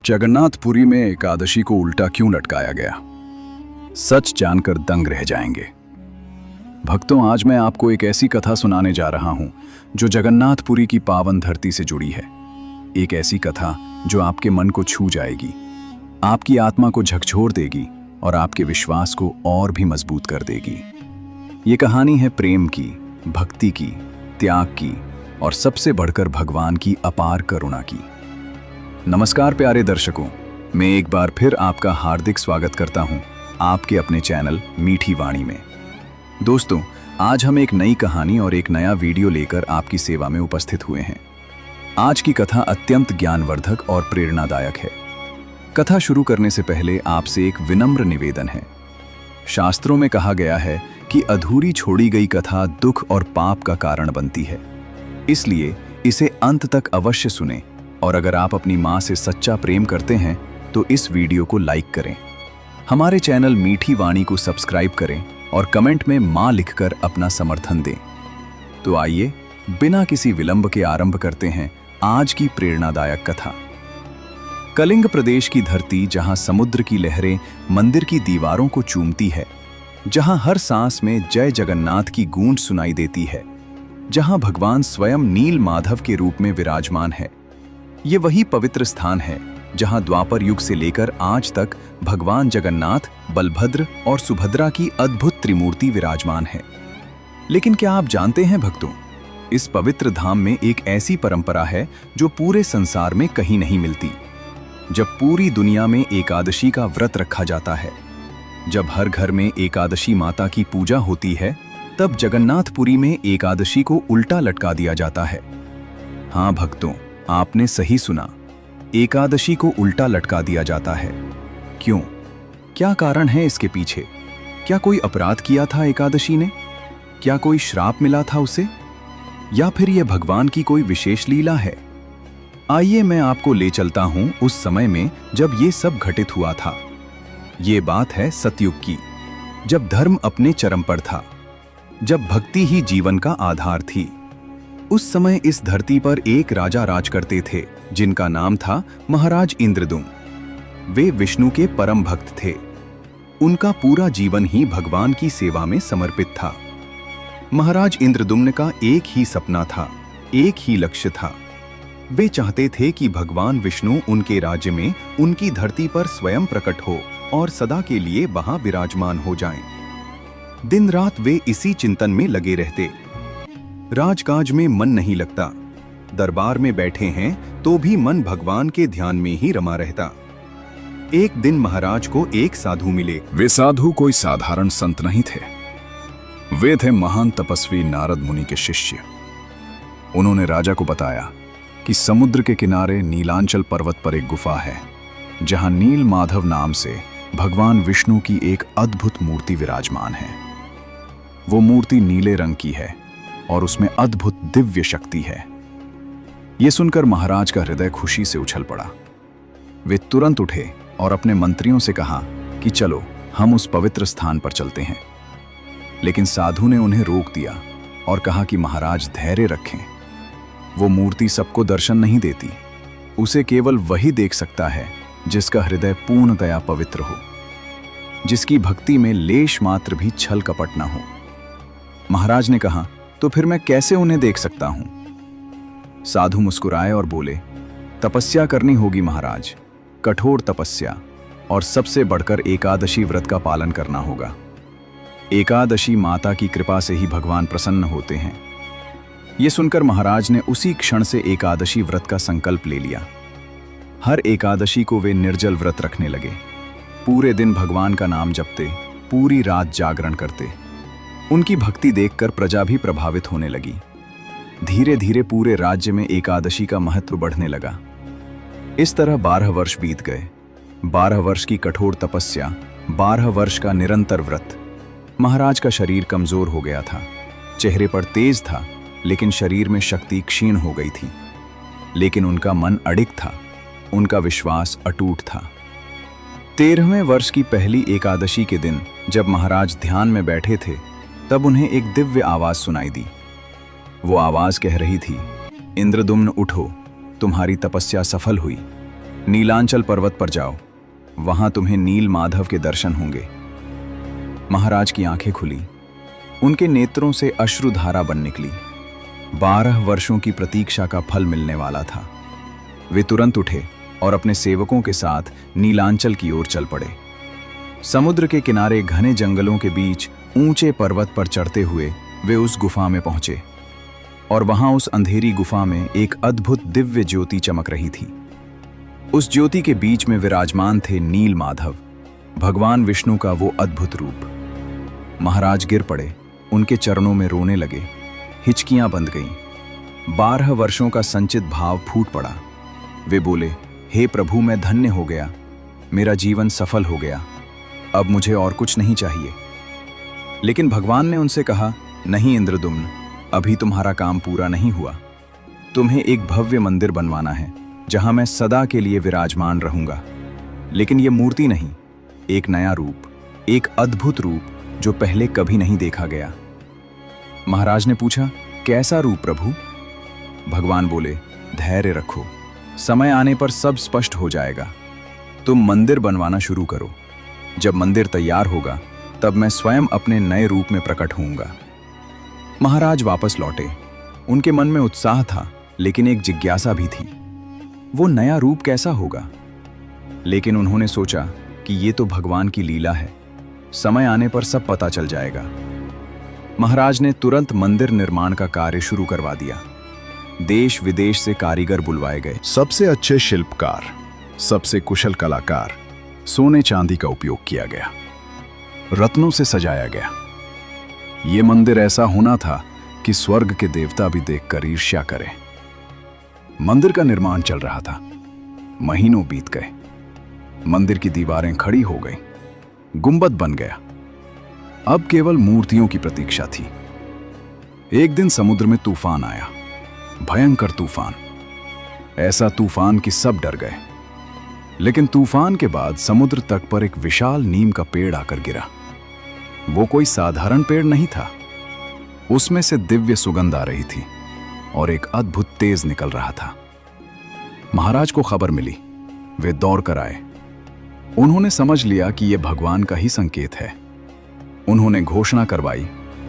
जगन्नाथपुरी में एकादशी को उल्टा क्यों लटकाया गया? सच जानकर दंग रह जाएंगे। भक्तों, आज मैं आपको एक ऐसी कथा सुनाने जा रहा हूं जो जगन्नाथपुरी की पावन धरती से जुड़ी है। एक ऐसी कथा जो आपके मन को छू जाएगी, आपकी आत्मा को झकझोर देगी और आपके विश्वास को और भी मजबूत कर देगी। ये कहानी है प्रेम की, भक्ति की, त्याग की और सबसे बढ़कर भगवान की अपार करुणा की। नमस्कार प्यारे दर्शकों, मैं एक बार फिर आपका हार्दिक स्वागत करता हूं आपके अपने चैनल मीठी वाणी में। दोस्तों, आज हम एक नई कहानी और एक नया वीडियो लेकर आपकी सेवा में उपस्थित हुए हैं। आज की कथा अत्यंत ज्ञानवर्धक और प्रेरणादायक है। कथा शुरू करने से पहले आपसे एक विनम्र निवेदन है। शास्त्रों में कहा गया है कि अधूरी छोड़ी गई कथा दुख और पाप का कारण बनती है, इसलिए इसे अंत तक अवश्य सुनें। और अगर आप अपनी माँ से सच्चा प्रेम करते हैं तो इस वीडियो को लाइक करें, हमारे चैनल मीठी वाणी को सब्सक्राइब करें और कमेंट में माँ लिखकर अपना समर्थन दें। तो आइए बिना किसी विलंब के आरंभ करते हैं आज की प्रेरणादायक कथा। कलिंग प्रदेश की धरती, जहां समुद्र की लहरें मंदिर की दीवारों को चूमती है, जहां हर सांस में जय जगन्नाथ की गूंज सुनाई देती है, जहां भगवान स्वयं नील माधव के रूप में विराजमान है। ये वही पवित्र स्थान है जहां द्वापर युग से लेकर आज तक भगवान जगन्नाथ, बलभद्र और सुभद्रा की अद्भुत त्रिमूर्ति विराजमान है। लेकिन क्या आप जानते हैं भक्तों, इस पवित्र धाम में एक ऐसी परंपरा है जो पूरे संसार में कहीं नहीं मिलती। जब पूरी दुनिया में एकादशी का व्रत रखा जाता है, जब हर घर में एकादशी माता की पूजा होती है, तब जगन्नाथपुरी में एकादशी को उल्टा लटका दिया जाता है। हाँ भक्तों, आपने सही सुना, एकादशी को उल्टा लटका दिया जाता है। क्यों? क्या कारण है इसके पीछे? क्या कोई अपराध किया था एकादशी ने? क्या कोई श्राप मिला था उसे? या फिर यह भगवान की कोई विशेष लीला है? आइए मैं आपको ले चलता हूं उस समय में जब ये सब घटित हुआ था। ये बात है सतयुग की, जब धर्म अपने चरम पर था, जब भक्ति ही जीवन का आधार थी। उस समय इस धरती पर एक राजा राज करते थे जिनका नाम था महाराज इंद्रदुम्न। वे विष्णु के परम भक्त थे। उनका पूरा जीवन ही भगवान की सेवा में समर्पित था। महाराज इंद्रदुम्न का एक ही सपना था, एक ही लक्ष्य था। वे चाहते थे कि भगवान विष्णु उनके राज्य में, उनकी धरती पर स्वयं प्रकट हो और सदा के लिए वहां विराजमान हो जाएं। दिन रात वे इसी चिंतन में लगे रहते। राजकाज में मन नहीं लगता, दरबार में बैठे हैं तो भी मन भगवान के ध्यान में ही रमा रहता। एक दिन महाराज को एक साधु मिले। वे साधु कोई साधारण संत नहीं थे। वे थे महान तपस्वी नारद मुनि के शिष्य। उन्होंने राजा को बताया कि समुद्र के किनारे नीलांचल पर्वत पर एक गुफा है, जहां नील माधव नाम से भगवान विष्णु की एक अद्भुत मूर्ति विराजमान है। वो मूर्ति नीले रंग की है और उसमें अद्भुत दिव्य शक्ति है। यह सुनकर महाराज का हृदय खुशी से उछल पड़ा। वे तुरंत उठे और अपने मंत्रियों से कहा कि चलो हम उस पवित्र स्थान पर चलते हैं। लेकिन साधु ने उन्हें रोक दिया और कहा कि महाराज धैर्य रखें। वो मूर्ति सबको दर्शन नहीं देती, उसे केवल वही देख सकता है जिसका हृदय पूर्णतया पवित्र हो, जिसकी भक्ति में लेश मात्र भी छल कपट न हो। महाराज ने कहा, तो फिर मैं कैसे उन्हें देख सकता हूं? साधु मुस्कुराए और बोले, तपस्या करनी होगी महाराज, कठोर तपस्या, और सबसे बढ़कर एकादशी व्रत का पालन करना होगा। एकादशी माता की कृपा से ही भगवान प्रसन्न होते हैं। यह सुनकर महाराज ने उसी क्षण से एकादशी व्रत का संकल्प ले लिया। हर एकादशी को वे निर्जल व्रत रखने लगे। पूरे दिन भगवान का नाम जपते, पूरी रात जागरण करते। उनकी भक्ति देखकर प्रजा भी प्रभावित होने लगी। धीरे धीरे पूरे राज्य में एकादशी का महत्व बढ़ने लगा। इस तरह 12 वर्ष बीत गए। 12 वर्ष की कठोर तपस्या, 12 वर्ष का निरंतर व्रत। महाराज का शरीर कमजोर हो गया था, चेहरे पर तेज था, लेकिन शरीर में शक्ति क्षीण हो गई थी। लेकिन उनका मन अडिग था, उनका विश्वास अटूट था। 13वें वर्ष की पहली एकादशी के दिन जब महाराज ध्यान में बैठे थे, तब उन्हें एक दिव्य आवाज सुनाई दी। वो आवाज कह रही थी, इंद्रदुम्न उठो, तुम्हारी तपस्या सफल हुई। नीलांचल पर्वत पर जाओ, वहां तुम्हें नील माधव के दर्शन होंगे। महाराज की आंखें खुली, उनके नेत्रों से अश्रुधारा बन निकली। 12 वर्षों की प्रतीक्षा का फल मिलने वाला था। वे तुरंत उठे और अपने सेवकों के साथ नीलांचल की ओर चल पड़े। समुद्र के किनारे घने जंगलों के बीच ऊंचे पर्वत पर चढ़ते हुए वे उस गुफा में पहुंचे और वहां उस अंधेरी गुफा में एक अद्भुत दिव्य ज्योति चमक रही थी। उस ज्योति के बीच में विराजमान थे नील माधव, भगवान विष्णु का वो अद्भुत रूप। महाराज गिर पड़े, उनके चरणों में रोने लगे, हिचकियां बंध गईं। 12 वर्षों का संचित भाव फूट पड़ा। वे बोले, हे प्रभु, मैं धन्य हो गया, मेरा जीवन सफल हो गया, अब मुझे और कुछ नहीं चाहिए। लेकिन भगवान ने उनसे कहा, नहीं इंद्रदुम्न, अभी तुम्हारा काम पूरा नहीं हुआ। तुम्हें एक भव्य मंदिर बनवाना है जहां मैं सदा के लिए विराजमान रहूंगा। लेकिन यह मूर्ति नहीं, एक नया रूप, एक अद्भुत रूप जो पहले कभी नहीं देखा गया। महाराज ने पूछा, कैसा रूप प्रभु? भगवान बोले, धैर्य रखो, समय आने पर सब स्पष्ट हो जाएगा। तुम मंदिर बनवाना शुरू करो। जब मंदिर तैयार होगा तब मैं स्वयं अपने नए रूप में प्रकट होऊंगा। महाराज वापस लौटे। उनके मन में उत्साह था, लेकिन एक जिज्ञासा भी थी, वो नया रूप कैसा होगा? लेकिन उन्होंने सोचा कि ये तो भगवान की लीला है, समय आने पर सब पता चल जाएगा। महाराज ने तुरंत मंदिर निर्माण का कार्य शुरू करवा दिया। देश विदेश से कारीगर बुलवाए गए। सबसे अच्छे शिल्पकार, सबसे कुशल कलाकार, सोने चांदी का उपयोग किया गया, रत्नों से सजाया गया। यह मंदिर ऐसा होना था कि स्वर्ग के देवता भी देखकर ईर्ष्या करें। मंदिर का निर्माण चल रहा था। महीनों बीत गए। मंदिर की दीवारें खड़ी हो गईं, गुंबद बन गया। अब केवल मूर्तियों की प्रतीक्षा थी। एक दिन समुद्र में तूफान आया, भयंकर तूफान, ऐसा तूफान कि सब डर गए। लेकिन तूफान के बाद समुद्र तट पर एक विशाल नीम का पेड़ आकर गिरा। वो कोई साधारण पेड़ नहीं था, उसमें से दिव्य सुगंध आ रही थी और एक अद्भुत तेज निकल रहा था। महाराज को खबर मिली, वे दौड़ कर आए। उन्होंने समझ लिया कि यह भगवान का ही संकेत है। उन्होंने घोषणा करवाई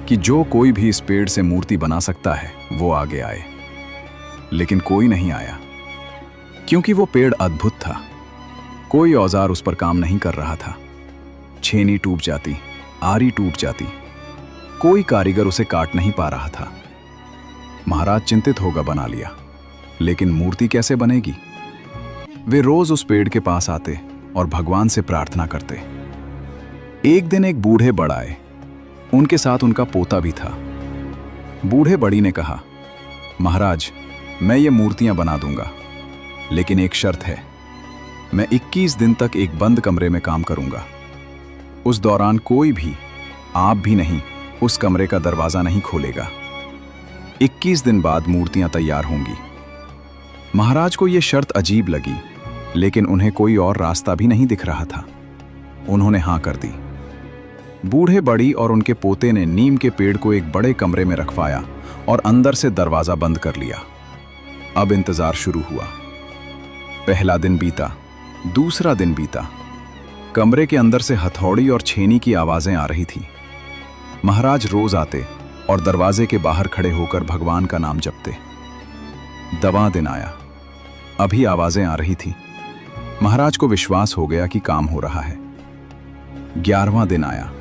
कि जो कोई भी इस पेड़ से मूर्ति बना सकता है वो आगे आए। लेकिन कोई नहीं आया, क्योंकि वो पेड़ अद्भुत था। कोई औजार उस पर काम नहीं कर रहा था। छेनी टूट जाती, आरी टूट जाती, कोई कारीगर उसे काट नहीं पा रहा था। महाराज चिंतित होकर बना लिया, लेकिन मूर्ति कैसे बनेगी? वे रोज उस पेड़ के पास आते और भगवान से प्रार्थना करते। एक दिन एक बूढ़े बड़ आए, उनके साथ उनका पोता भी था। बूढ़े बड़ी ने कहा, महाराज, मैं ये मूर्तियां बना दूंगा, लेकिन एक शर्त है, मैं 21 दिन तक एक बंद कमरे में काम करूंगा। उस दौरान कोई भी, आप भी नहीं, उस कमरे का दरवाजा नहीं खोलेगा। 21 दिन बाद मूर्तियां तैयार होंगी। महाराज को यह शर्त अजीब लगी, लेकिन उन्हें कोई और रास्ता भी नहीं दिख रहा था। उन्होंने हां कर दी। बूढ़े बड़ी और उनके पोते ने नीम के पेड़ को एक बड़े कमरे में रखवाया और अंदर से दरवाजा बंद कर लिया। अब इंतजार शुरू हुआ। पहला दिन बीता, दूसरा दिन बीता। कमरे के अंदर से हथौड़ी और छेनी की आवाजें आ रही थी। महाराज रोज आते और दरवाजे के बाहर खड़े होकर भगवान का नाम जपते। दवा दिन आया, अभी आवाजें आ रही थी। महाराज को विश्वास हो गया कि काम हो रहा है। 11वां दिन आया,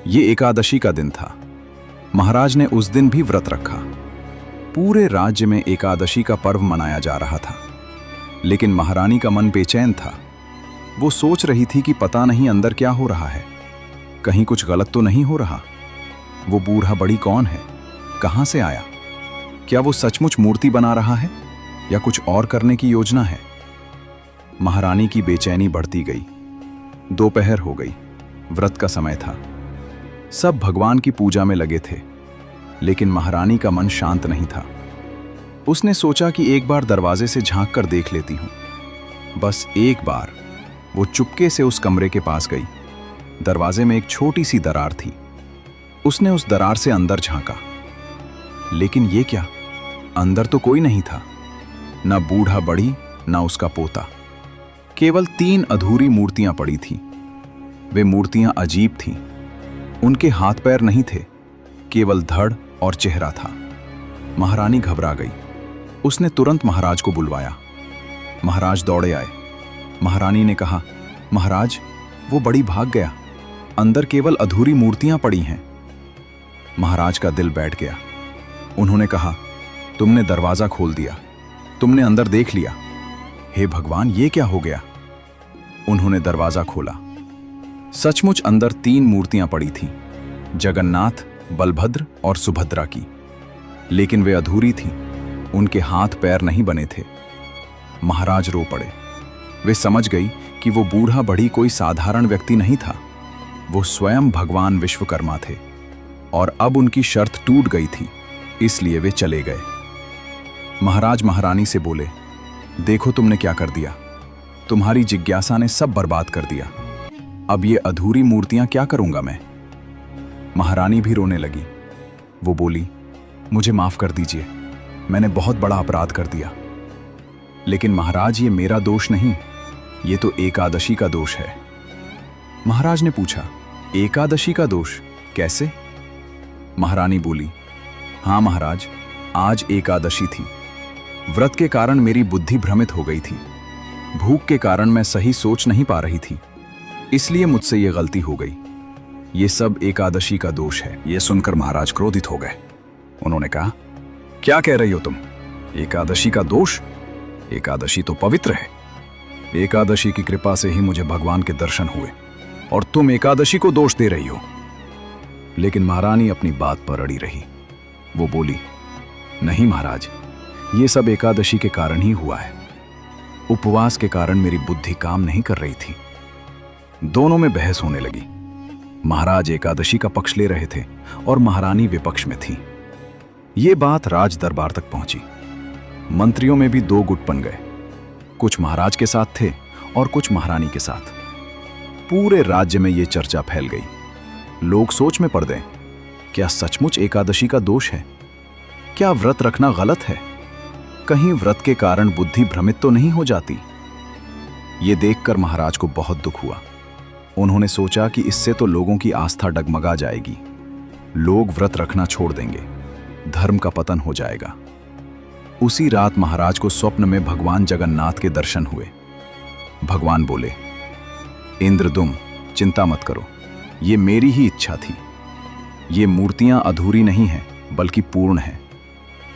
ये एकादशी का दिन था। महाराज ने उस दिन भी व्रत रखा। पूरे राज्य में एकादशी का पर्व मनाया जा रहा था, लेकिन महारानी का मन बेचैन था। वो सोच रही थी कि पता नहीं अंदर क्या हो रहा है, कहीं कुछ गलत तो नहीं हो रहा। वो बूढ़ा बड़ी कौन है, कहां से आया? क्या वो सचमुच मूर्ति बना रहा है या कुछ और करने की योजना है? महारानी की बेचैनी बढ़ती गई। दोपहर हो गई, व्रत का समय था। सब भगवान की पूजा में लगे थे, लेकिन महारानी का मन शांत नहीं था। उसने सोचा कि एक बार दरवाजे से झांक कर देख लेती हूं। बस एक बार वो चुपके से उस कमरे के पास गई। दरवाजे में एक छोटी सी दरार थी। उसने उस दरार से अंदर झांका, लेकिन ये क्या, अंदर तो कोई नहीं था, ना बूढ़ा बड़ी ना उसका पोता। केवल 3 अधूरी मूर्तियां पड़ी थीं। वे मूर्तियां अजीब थीं। उनके हाथ पैर नहीं थे, केवल धड़ और चेहरा था। महारानी घबरा गई। उसने तुरंत महाराज को बुलवाया। महाराज दौड़े आए। महारानी ने कहा, महाराज, वो बड़ी भाग गया। अंदर केवल अधूरी मूर्तियां पड़ी हैं। महाराज का दिल बैठ गया। उन्होंने कहा, तुमने दरवाजा खोल दिया, तुमने अंदर देख लिया। हे भगवान, ये क्या हो गया? उन्होंने दरवाजा खोला। सचमुच अंदर 3 मूर्तियां पड़ी थीं, जगन्नाथ, बलभद्र और सुभद्रा की। लेकिन वे अधूरी थीं, उनके हाथ पैर नहीं बने थे। महाराज रो पड़े। वे समझ गई कि वो बूढ़ा बढ़ी कोई साधारण व्यक्ति नहीं था, वो स्वयं भगवान विश्वकर्मा थे। और अब उनकी शर्त टूट गई थी, इसलिए वे चले गए। महाराज महारानी से बोले, देखो तुमने क्या कर दिया। तुम्हारी जिज्ञासा ने सब बर्बाद कर दिया। अब ये अधूरी मूर्तियां क्या करूंगा मैं? महारानी भी रोने लगी। वो बोली, मुझे माफ कर दीजिए, मैंने बहुत बड़ा अपराध कर दिया। लेकिन महाराज, ये मेरा दोष नहीं, ये तो एकादशी का दोष है। महाराज ने पूछा, एकादशी का दोष कैसे? महारानी बोली, हाँ महाराज, आज एकादशी थी। व्रत के कारण मेरी बुद्धि भ्रमित हो गई थी। भूख के कारण मैं सही सोच नहीं पा रही थी, इसलिए मुझसे ये गलती हो गई। ये सब एकादशी का दोष है। ये सुनकर महाराज क्रोधित हो गए। उन्होंने कहा, क्या कह रही हो तुम? एकादशी का दोष? एकादशी तो पवित्र है। एकादशी की कृपा से ही मुझे भगवान के दर्शन हुए और तुम एकादशी को दोष दे रही हो। लेकिन महारानी अपनी बात पर अड़ी रही। वो बोली, नहीं महाराज, ये सब एकादशी के कारण ही हुआ है। उपवास के कारण मेरी बुद्धि काम नहीं कर रही थी। दोनों में बहस होने लगी। महाराज एकादशी का पक्ष ले रहे थे और महारानी विपक्ष में थी। ये बात राज दरबार तक पहुंची। मंत्रियों में भी 2 गुट बन गए। कुछ महाराज के साथ थे और कुछ महारानी के साथ। पूरे राज्य में ये चर्चा फैल गई। लोग सोच में पड़ गए, क्या सचमुच एकादशी का दोष है? क्या व्रत रखना गलत है? कहीं व्रत के कारण बुद्धि भ्रमित तो नहीं हो जाती? ये देखकर महाराज को बहुत दुख हुआ। उन्होंने सोचा कि इससे तो लोगों की आस्था डगमगा जाएगी। लोग व्रत रखना छोड़ देंगे, धर्म का पतन हो जाएगा। उसी रात महाराज को स्वप्न में भगवान जगन्नाथ के दर्शन हुए। भगवान बोले, इंद्रदुम, चिंता मत करो, ये मेरी ही इच्छा थी। ये मूर्तियां अधूरी नहीं हैं, बल्कि पूर्ण हैं।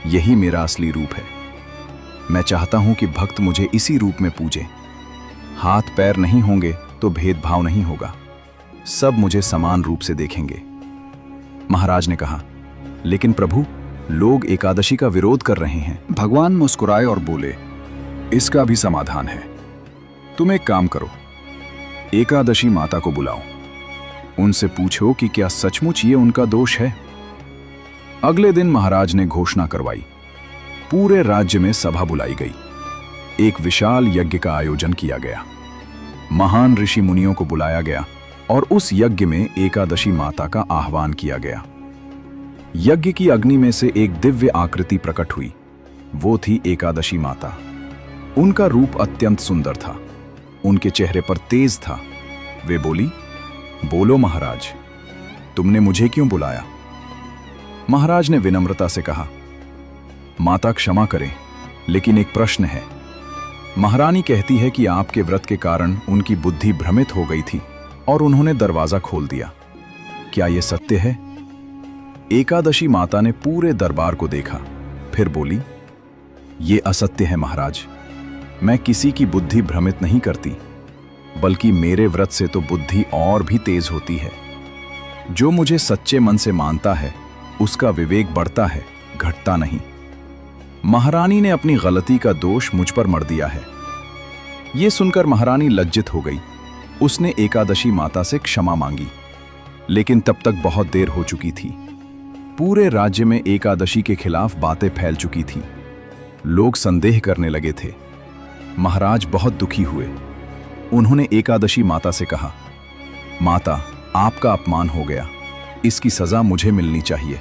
यही मेरा असली रूप है। मैं चाहता हूं कि भक्त मुझे इसी रूप में पूजे। हाथ पैर नहीं होंगे तो भेदभाव नहीं होगा, सब मुझे समान रूप से देखेंगे। महाराज ने कहा, लेकिन प्रभु, लोग एकादशी का विरोध कर रहे हैं। भगवान मुस्कुराए और बोले, इसका भी समाधान है। तुम एक काम करो, एकादशी माता को बुलाओ। उनसे पूछो कि क्या सचमुच ये उनका दोष है। अगले दिन महाराज ने घोषणा करवाई। पूरे राज्य में सभा बुलाई गई। एक विशाल यज्ञ का आयोजन किया गया। महान ऋषि मुनियों को बुलाया गया और उस यज्ञ में एकादशी माता का आह्वान किया गया। यज्ञ की अग्नि में से एक दिव्य आकृति प्रकट हुई। वो थी एकादशी माता। उनका रूप अत्यंत सुंदर था। उनके चेहरे पर तेज था। वे बोली, बोलो महाराज, तुमने मुझे क्यों बुलाया? महाराज ने विनम्रता से कहा, माता क्षमा करें, लेकिन एक प्रश्न है। महारानी कहती है कि आपके व्रत के कारण उनकी बुद्धि भ्रमित हो गई थी और उन्होंने दरवाजा खोल दिया। क्या यह सत्य है? एकादशी माता ने पूरे दरबार को देखा, फिर बोली, यह असत्य है महाराज। मैं किसी की बुद्धि भ्रमित नहीं करती, बल्कि मेरे व्रत से तो बुद्धि और भी तेज होती है। जो मुझे सच्चे मन से मानता है, उसका विवेक बढ़ता है, घटता नहीं। महारानी ने अपनी गलती का दोष मुझ पर मढ़ दिया है। यह सुनकर महारानी लज्जित हो गई। उसने एकादशी माता से क्षमा मांगी, लेकिन तब तक बहुत देर हो चुकी थी। पूरे राज्य में एकादशी के खिलाफ बातें फैल चुकी थीं। लोग संदेह करने लगे थे। महाराज बहुत दुखी हुए। उन्होंने एकादशी माता से कहा, माता, आपका अपमान हो गया, इसकी सजा मुझे मिलनी चाहिए।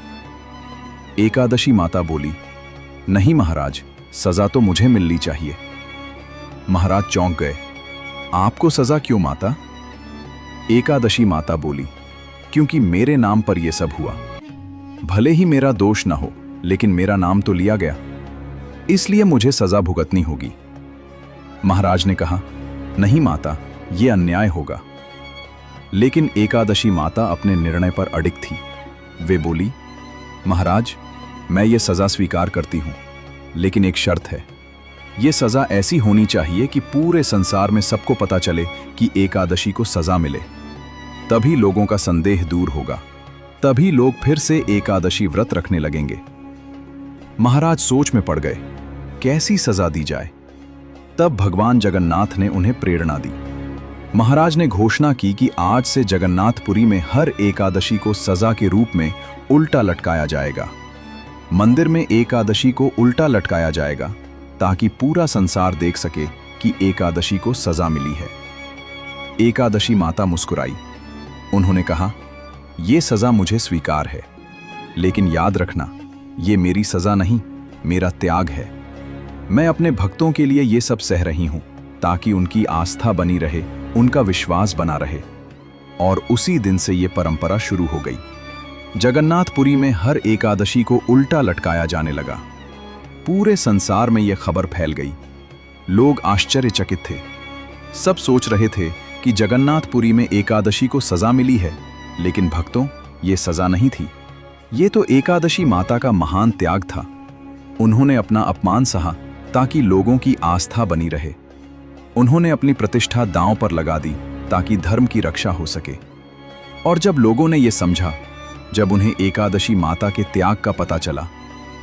एकादशी माता बोली, नहीं महाराज, सजा तो मुझे मिलनी चाहिए। महाराज चौंक गए। आपको सजा क्यों माता? एकादशी माता बोली, क्योंकि मेरे नाम पर यह सब हुआ। भले ही मेरा दोष न हो, लेकिन मेरा नाम तो लिया गया, इसलिए मुझे सजा भुगतनी होगी। महाराज ने कहा, नहीं माता, यह अन्याय होगा। लेकिन एकादशी माता अपने निर्णय पर अडिग थी। वे बोली, महाराज, मैं ये सजा स्वीकार करती हूं, लेकिन एक शर्त है। ये सजा ऐसी होनी चाहिए कि पूरे संसार में सबको पता चले कि एकादशी को सजा मिले। तभी लोगों का संदेह दूर होगा, तभी लोग फिर से एकादशी व्रत रखने लगेंगे। महाराज सोच में पड़ गए, कैसी सजा दी जाए। तब भगवान जगन्नाथ ने उन्हें प्रेरणा दी। महाराज ने घोषणा की कि आज से जगन्नाथपुरी में हर एकादशी को सजा के रूप में उल्टा लटकाया जाएगा। मंदिर में एकादशी को उल्टा लटकाया जाएगा ताकि पूरा संसार देख सके कि एकादशी को सजा मिली है। एकादशी माता मुस्कुराई। उन्होंने कहा, यह सजा मुझे स्वीकार है, लेकिन याद रखना, ये मेरी सजा नहीं, मेरा त्याग है। मैं अपने भक्तों के लिए ये सब सह रही हूं ताकि उनकी आस्था बनी रहे, उनका विश्वास बना रहे। और उसी दिन से ये परंपरा शुरू हो गई। जगन्नाथपुरी में हर एकादशी को उल्टा लटकाया जाने लगा। पूरे संसार में यह खबर फैल गई। लोग आश्चर्यचकित थे। सब सोच रहे थे कि जगन्नाथपुरी में एकादशी को सजा मिली है, लेकिन भक्तों, ये सजा नहीं थी। ये तो एकादशी माता का महान त्याग था। उन्होंने अपना अपमान सहा ताकि लोगों की आस्था बनी रहे। उन्होंने अपनी प्रतिष्ठा दांव पर लगा दी ताकि धर्म की रक्षा हो सके। और जब लोगों ने यह समझा, जब उन्हें एकादशी माता के त्याग का पता चला,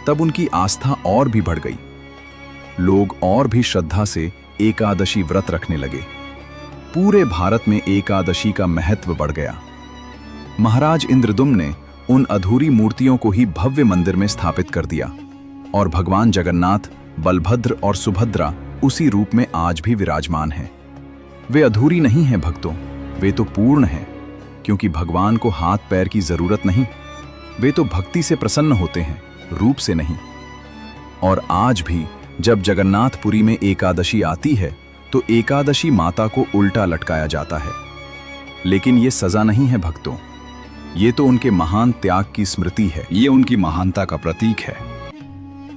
तब उनकी आस्था और भी बढ़ गई। लोग और भी श्रद्धा से एकादशी व्रत रखने लगे। पूरे भारत में एकादशी का महत्व बढ़ गया। महाराज इंद्रदुम्न ने उन अधूरी मूर्तियों को ही भव्य मंदिर में स्थापित कर दिया और भगवान जगन्नाथ, बलभद्र और सुभद्रा उसी रूप में आज भी विराजमान हैं। वे अधूरी नहीं हैं भक्तों, वे तो पूर्ण हैं, क्योंकि भगवान को हाथ पैर की जरूरत नहीं। वे तो भक्ति से प्रसन्न होते हैं, रूप से नहीं। और आज भी जब जगन्नाथपुरी में एकादशी आती है तो एकादशी माता को उल्टा लटकाया जाता है। लेकिन ये सजा नहीं है भक्तों, ये तो उनके महान त्याग की स्मृति है, ये उनकी महानता का प्रतीक है।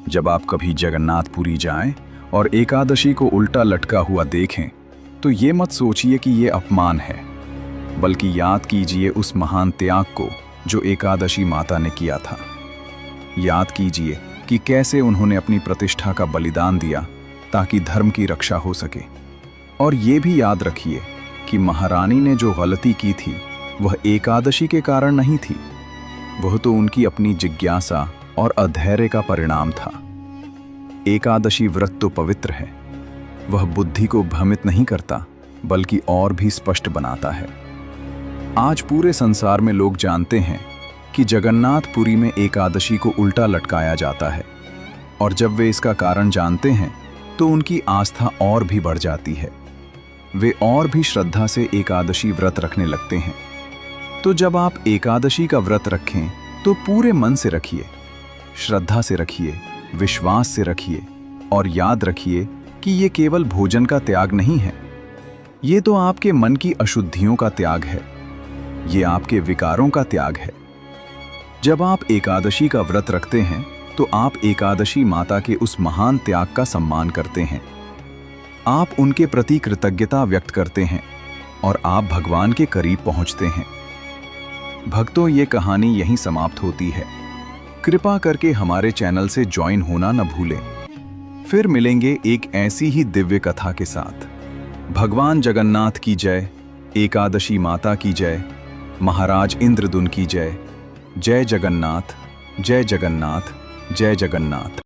जब आप कभी जगन्नाथपुरी जाएं और एकादशी को उल्टा लटका हुआ देखें, तो ये मत सोचिए कि ये अपमान है, बल्कि याद कीजिए उस महान त्याग को जो एकादशी माता ने किया था। याद कीजिए कि कैसे उन्होंने अपनी प्रतिष्ठा का बलिदान दिया ताकि धर्म की रक्षा हो सके। और ये भी याद रखिए कि महारानी ने जो गलती की थी वह एकादशी के कारण नहीं थी, वह तो उनकी अपनी जिज्ञासा और अधैर्य का परिणाम था। एकादशी व्रत तो पवित्र है, वह बुद्धि को भ्रमित नहीं करता, बल्कि और भी स्पष्ट बनाता है। आज पूरे संसार में लोग जानते हैं कि जगन्नाथपुरी में एकादशी को उल्टा लटकाया जाता है, और जब वे इसका कारण जानते हैं तो उनकी आस्था और भी बढ़ जाती है। वे और भी श्रद्धा से एकादशी व्रत रखने लगते हैं। तो जब आप एकादशी का व्रत रखें तो पूरे मन से रखिए, श्रद्धा से रखिए, विश्वास से रखिए, और याद रखिए कि ये केवल भोजन का त्याग नहीं है, ये तो आपके मन की अशुद्धियों का त्याग है, ये आपके विकारों का त्याग है। जब आप एकादशी का व्रत रखते हैं तो आप एकादशी माता के उस महान त्याग का सम्मान करते हैं। आप उनके प्रति कृतज्ञता व्यक्त करते हैं और आप भगवान के करीब पहुंचते हैं। भक्तों, ये कहानी यहीं समाप्त होती है। कृपा करके हमारे चैनल से ज्वाइन होना न भूलें। फिर मिलेंगे एक ऐसी ही दिव्य कथा के साथ। भगवान जगन्नाथ की जय, एकादशी माता की जय, महाराज इंद्रदुम्न की जय। जय जगन्नाथ, जय जगन्नाथ, जय जगन्नाथ।